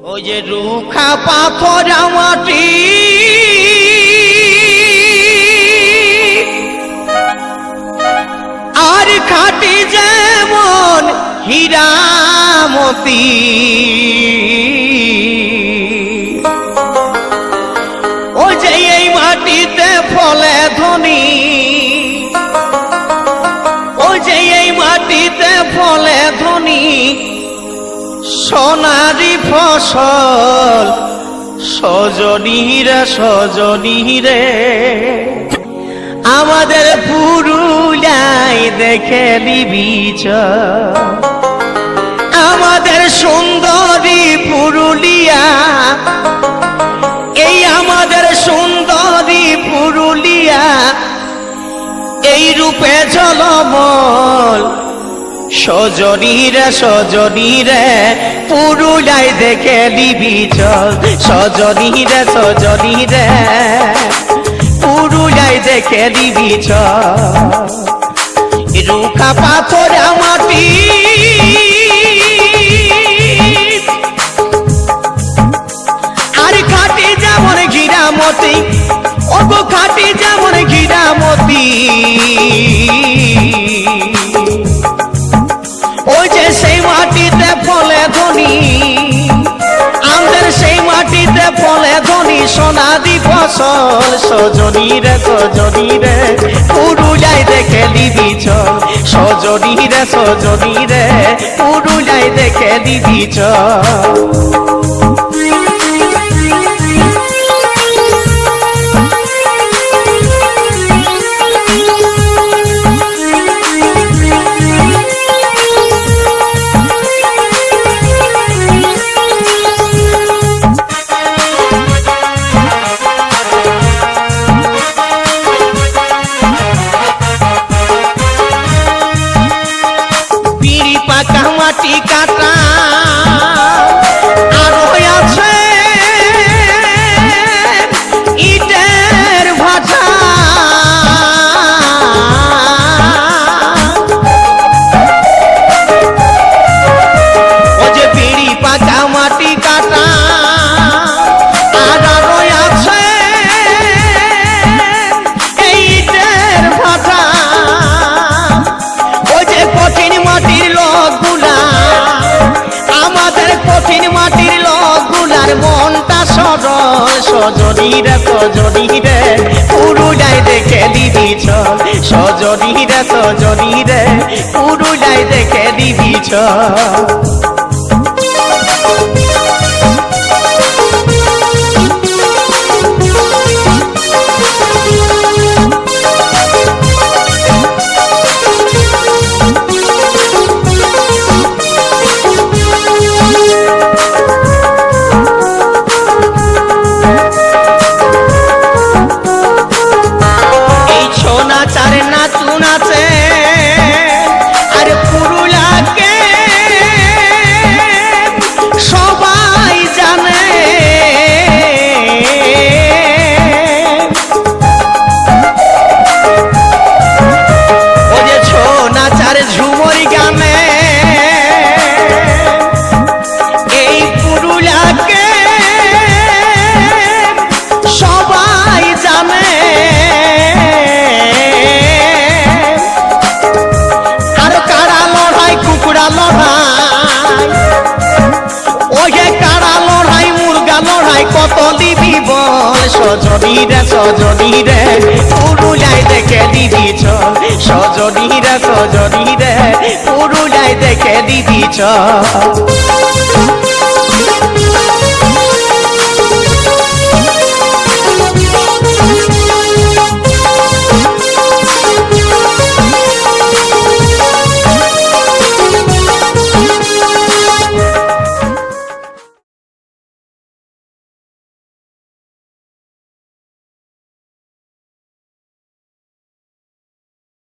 ওই যে রুখা পাথর মাটি আর খাটি যেমন হীরামতি ও যে এই মাটিতে ফলে ধনী ও যে এই মাটিতে ফলে ধনী সোনারি ফসল সজনী রে আমাদের পুরুলিয়ায় দেখে নিবি আমাদের সুন্দরী পুরুলিয়া এই আমাদের সুন্দরী পুরুলিয়া এই রূপে ঝলমল সজনী রে পুরুলিয়ায় দেখে নিবি সজনী রে পুরুলিয়ায় দেখে নিবি রুখা পাথর মাটি আর খাটি যেমন হীরামতি ওগো খাটি যেমন হীরামতি ওই যে সেই মাটিতে ফলে ধনী আমাদের সেই মাটিতে ফলে ধনী সোনাদি ফসল সজনী রে পুরুলিয়ায় দেখে নিবি সজনী রে পুরুলিয়ায় দেখে নিবি মাটি কাটা আর আছে ইটের ভাটা ও যে বিড়ি পাকা মাটি কাটা আর আছে এই ইটের ভাটা ও যে কঠিন মাটির আমাদের কঠিন মাটির লোকগুলার মনটা সরল সজনী রে পুরুলিয়ায় দেখে দিবি সজনী রে পুরুলিয়ায় দেখে দিবি কত দিবি বল সজনী রে পুরুলিয়ায় দেখে দিবি সজনী রে পুরুলিয়ায় দেখে দিবি